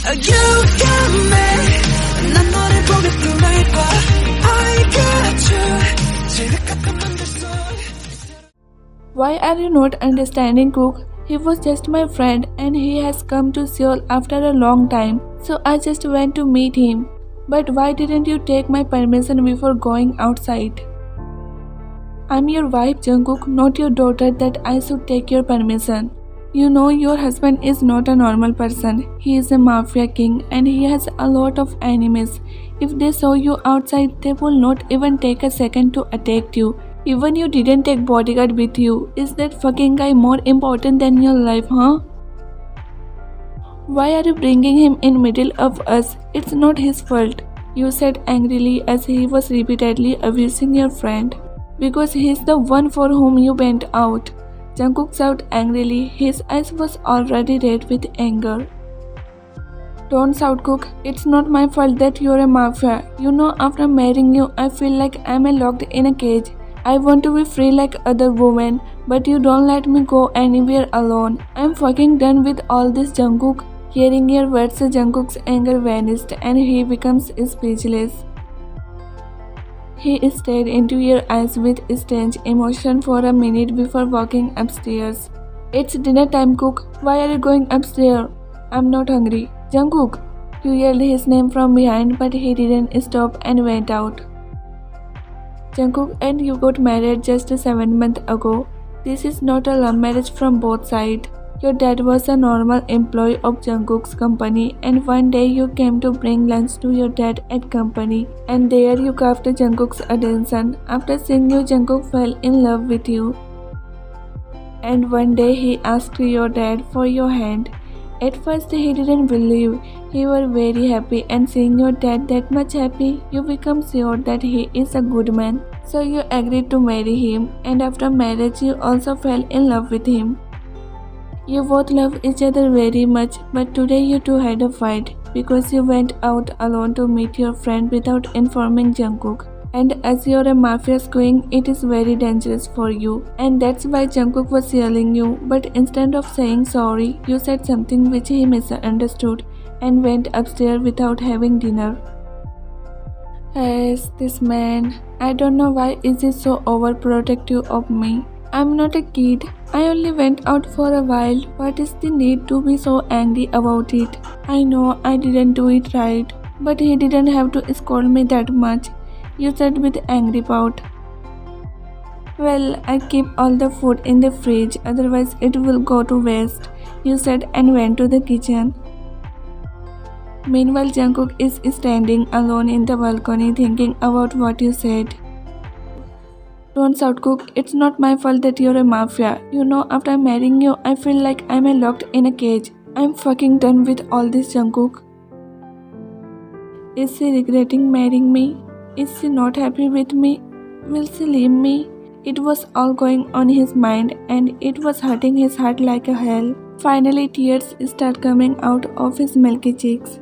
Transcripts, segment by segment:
You got me 난 너를 보며 꿈을 꿔 I got you 지독한 맘들 속 Why are you not understanding, Cook? He was just my friend and he has come to Seoul after a long time, so I just went to meet him. But why didn't you take my permission before going outside? I'm your wife, Jungkook, not your daughter that I should take your permission. You know your husband is not a normal person. He is a mafia king and he has a lot of enemies. If they saw you outside, they will not even take a second to attack you. Even you didn't take bodyguard with you. Is that fucking guy more important than your life, huh? Why are you bringing him in middle of us? It's not his fault, you said angrily as he was repeatedly abusing your friend. Because he's the one for whom you went out. Jungkook shouted angrily. His eyes was already red with anger. Don't shout, Cook. It's not my fault that you're a mafia. You know, after marrying you, I feel like I'm locked in a cage. I want to be free like other women, but you don't let me go anywhere alone. I'm fucking done with all this, Jungkook. Hearing your words, Jungkook's anger vanished and he becomes speechless. He stared into your eyes with strange emotion for a minute before walking upstairs. It's dinner time, Cook. Why are you going upstairs? I'm not hungry. Jungkook! You yelled his name from behind, but he didn't stop and went out. Jungkook and you got married just 7 months ago. This is not a love marriage from both sides. Your dad was a normal employee of Jungkook's company and one day you came to bring lunch to your dad at company and there you caught Jungkook's attention. After seeing you, Jungkook fell in love with you. And one day he asked your dad for your hand. At first he didn't believe. He was very happy and seeing your dad that much happy, you become sure that he is a good man. So you agreed to marry him and after marriage you also fell in love with him. You both love each other very much, but today you two had a fight because you went out alone to meet your friend without informing Jungkook. And as you're a mafia queen, it is very dangerous for you. And that's why Jungkook was yelling you, but instead of saying sorry, you said something which he misunderstood and went upstairs without having dinner. Yes, this man. I don't know why is he so overprotective of me. I'm not a kid. I only went out for a while. What is the need to be so angry about it? I know I didn't do it right, but he didn't have to scold me that much, you said with angry pout. Well, I keep all the food in the fridge, otherwise it will go to waste, you said and went to the kitchen. Meanwhile, Jungkook is standing alone in the balcony thinking about what you said. Don't shout, Cook. It's not my fault that you're a mafia. You know, after marrying you, I feel like I'm locked in a cage. I'm fucking done with all this, Jungkook. Is she regretting marrying me? Is she not happy with me? Will she leave me? It was all going on his mind and it was hurting his heart like a hell. Finally, tears start coming out of his milky cheeks.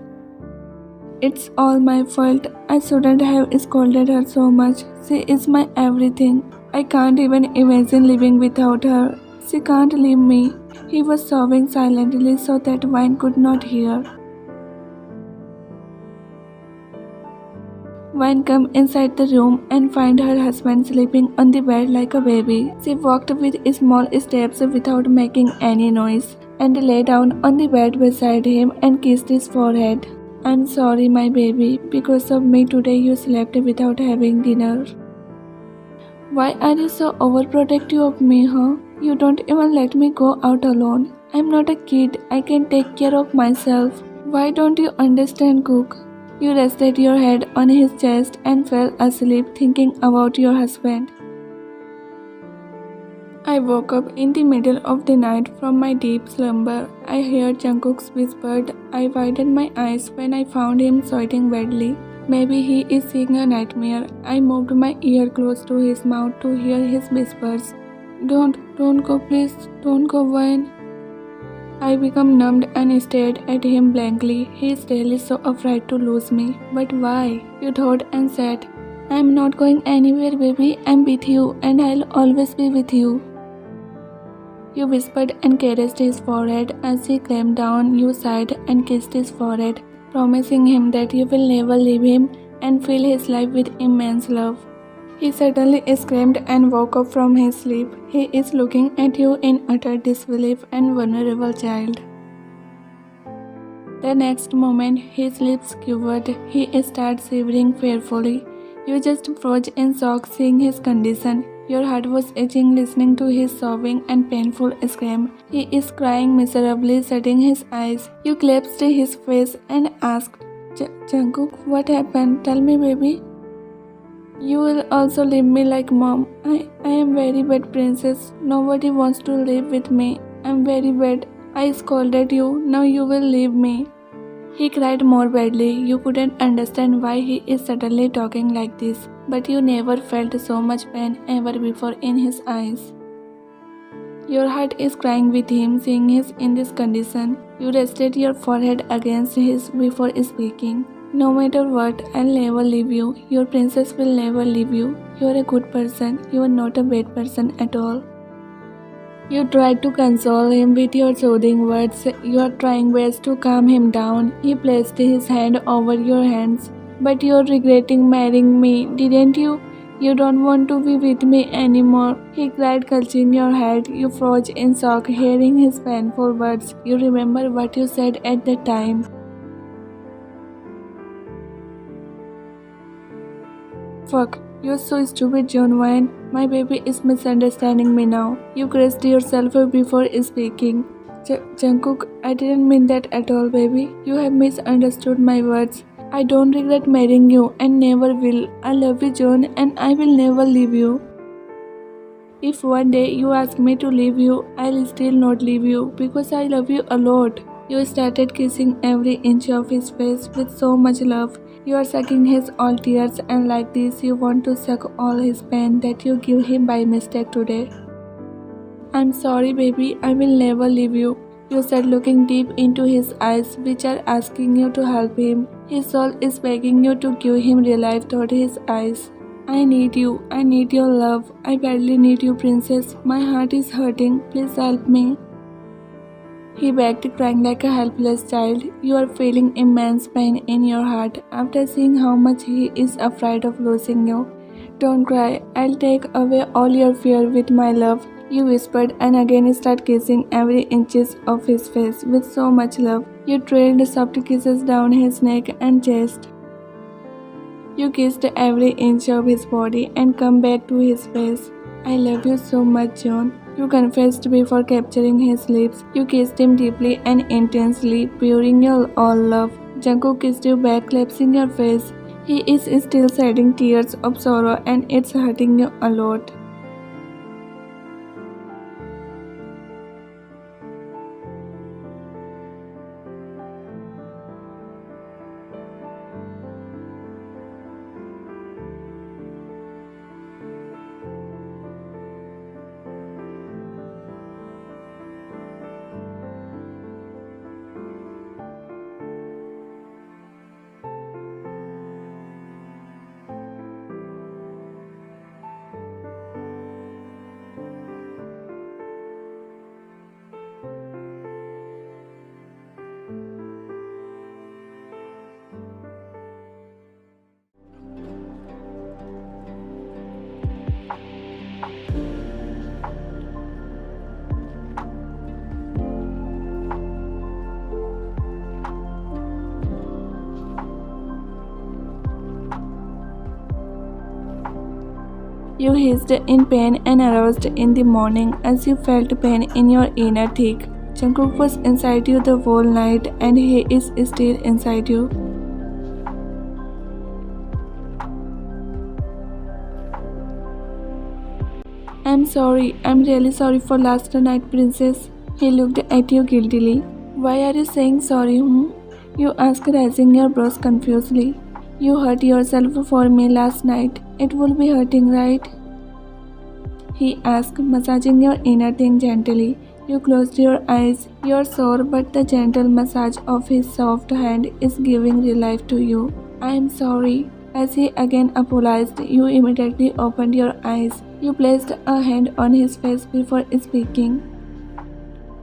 It's all my fault. I shouldn't have scolded her so much. She is my everything. I can't even imagine living without her. She can't leave me. He was sobbing silently so that Vine could not hear. Vine came inside the room and found her husband sleeping on the bed like a baby. She walked with small steps without making any noise and lay down on the bed beside him and kissed his forehead. I'm sorry, my baby. Because of me today you slept without having dinner. Why are you so overprotective of me, huh? You don't even let me go out alone. I'm not a kid. I can take care of myself. Why don't you understand, Cook? You rested your head on his chest and fell asleep thinking about your husband. I woke up in the middle of the night from my deep slumber. I heard Jungkook's whispered. I widened my eyes when I found him sweating badly. Maybe he is seeing a nightmare. I moved my ear close to his mouth to hear his whispers. Don't go, please. Don't go, Vine. I became numbed and stared at him blankly. He is really so afraid to lose me. But why? You thought and said, I'm not going anywhere, baby. I'm with you and I'll always be with you. You whispered and caressed his forehead. As he climbed down, you sighed and kissed his forehead, promising him that you will never leave him and fill his life with immense love. He suddenly screamed and woke up from his sleep. He is looking at you in utter disbelief and vulnerable child. The next moment, his lips quivered. He started shivering fearfully. You just froze in shock seeing his condition. Your heart was aching listening to his sobbing and painful scream. He is crying miserably, shutting his eyes. You clasped his face and asked, Jungkook, what happened? Tell me, baby. You will also leave me like mom. I am very bad, princess. Nobody wants to live with me. I'm very bad. I scolded you. Now you will leave me. He cried more badly. You couldn't understand why he is suddenly talking like this, but you never felt so much pain ever before in his eyes. Your heart is crying with him, seeing him in this condition. You rested your forehead against his before speaking. No matter what, I'll never leave you. Your princess will never leave you. You're a good person. You are not a bad person at all. You tried to console him with your soothing words. You are trying best to calm him down. He placed his hand over your hands. But you're regretting marrying me, didn't you? You don't want to be with me anymore. He cried, clutching your head. You froze in shock, hearing his painful words. You remember what you said at the time. Fuck, you're so stupid, John Wayne. My baby is misunderstanding me now. You cursed yourself before speaking. Jungkook, I didn't mean that at all, baby. You have misunderstood my words. I don't regret marrying you and never will. I love you, John, and I will never leave you. If one day you ask me to leave you, I'll still not leave you because I love you a lot. You started kissing every inch of his face with so much love. You are sucking his all tears, and like this you want to suck all his pain that you give him by mistake today. I'm sorry, baby, I will never leave you. You said, looking deep into his eyes, which are asking you to help him. His soul is begging you to give him real life through his eyes. I need you. I need your love. I badly need you, princess. My heart is hurting. Please help me. He begged, crying like a helpless child. You are feeling immense pain in your heart after seeing how much he is afraid of losing you. Don't cry. I'll take away all your fear with my love. You whispered and again started kissing every inch of his face with so much love. You trailed soft kisses down his neck and chest. You kissed every inch of his body and come back to his face. I love you so much, John. You confessed before capturing his lips. You kissed him deeply and intensely, pouring your all love. Jungkook kissed you back, clasping your face. He is still shedding tears of sorrow and it's hurting you a lot. You hissed in pain and aroused in the morning as you felt pain in your inner thick. Jungkook was inside you the whole night and he is still inside you. I'm sorry, I'm really sorry for last night, princess. He looked at you guiltily. Why are you saying sorry, You asked, raising your brows confusedly. You hurt yourself for me last night. It will be hurting, right? He asked, massaging your inner thing gently. You closed your eyes. You're sore, but the gentle massage of his soft hand is giving relief to you. I am sorry. As he again apologized, you immediately opened your eyes. You placed a hand on his face before speaking.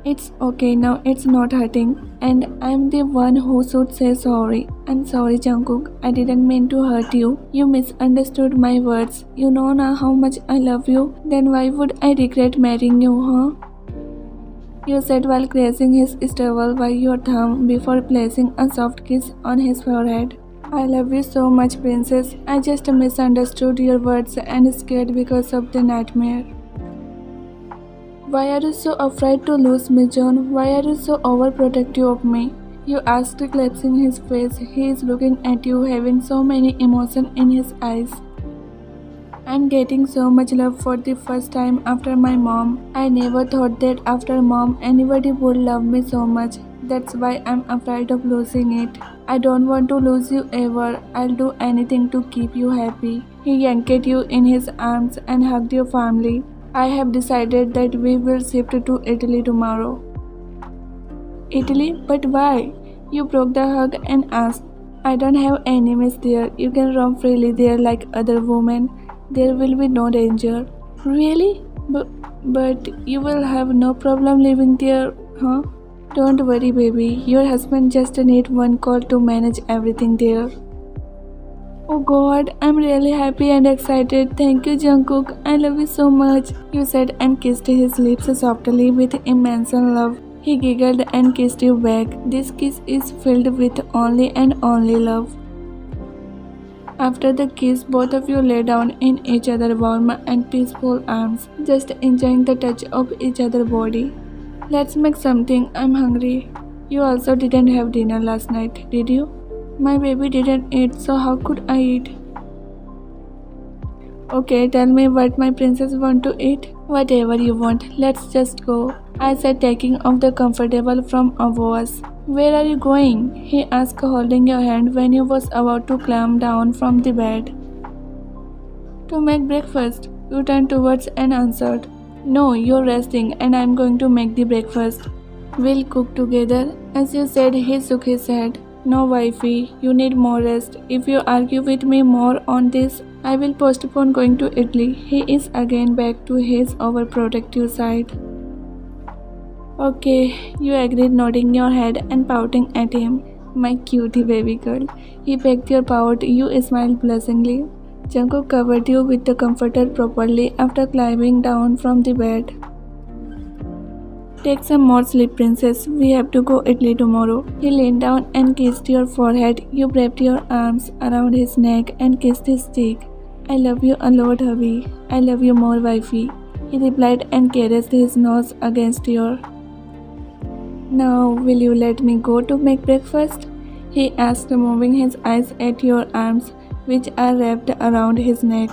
It's okay now, it's not hurting. And I'm the one who should say sorry. I'm sorry, Jungkook. I didn't mean to hurt you. You misunderstood my words. You know now how much I love you. Then why would I regret marrying you, huh? You said while caressing his stubble by your thumb before placing a soft kiss on his forehead. I love you so much, princess. I just misunderstood your words and scared because of the nightmare. Why are you so afraid to lose me, John? Why are you so overprotective of me? You asked, collapsing his face. He is looking at you, having so many emotions in his eyes. I'm getting so much love for the first time after my mom. I never thought that after mom anybody would love me so much. That's why I'm afraid of losing it. I don't want to lose you ever. I'll do anything to keep you happy. He yanked you in his arms and hugged your family. I have decided that we will shift to Italy tomorrow. Italy? But why? You broke the hug and asked. I don't have enemies there. You can roam freely there like other women. There will be no danger. Really? But you will have no problem living there, huh? Don't worry, baby. Your husband just needs one call to manage everything there. Oh God, I'm really happy and excited. Thank you, Jungkook. I love you so much, you said and kissed his lips softly with immense love. He giggled and kissed you back. This kiss is filled with only and only love. After the kiss, both of you lay down in each other's warm and peaceful arms, just enjoying the touch of each other's body. Let's make something. I'm hungry. You also didn't have dinner last night, did you? My baby didn't eat, so how could I eat? Okay, tell me what my princess want to eat. Whatever you want, let's just go. I said, taking off the comfortable from above us. Where are you going? He asked, holding your hand when you was about to climb down from the bed. To make breakfast, you turned towards and answered. No, you're resting and I'm going to make the breakfast. We'll cook together. As you said, he shook his head. No, wifey, you need more rest. If you argue with me more on this, I will postpone going to Italy. He is again back to his overprotective side. Okay, you agreed, nodding your head and pouting at him. My cutie baby girl. He pecked your pout. You smiled blushingly. Jungkook covered you with the comforter properly after climbing down from the bed. Take some more sleep, princess. We have to go Italy tomorrow. He leaned down and kissed your forehead. You wrapped your arms around his neck and kissed his cheek. I love you a lot, hubby. I love you more, wifey. He replied and caressed his nose against your. Now, will you let me go to make breakfast? He asked, moving his eyes at your arms, which are wrapped around his neck.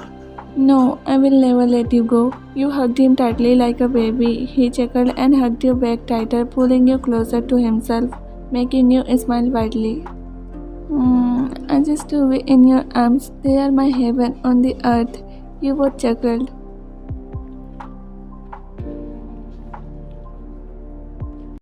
No, I will never let you go. You hugged him tightly like a baby. He chuckled and hugged you back tighter, pulling you closer to himself, making you smile widely. I just to be in your arms. They are my heaven on the earth. You both chuckled.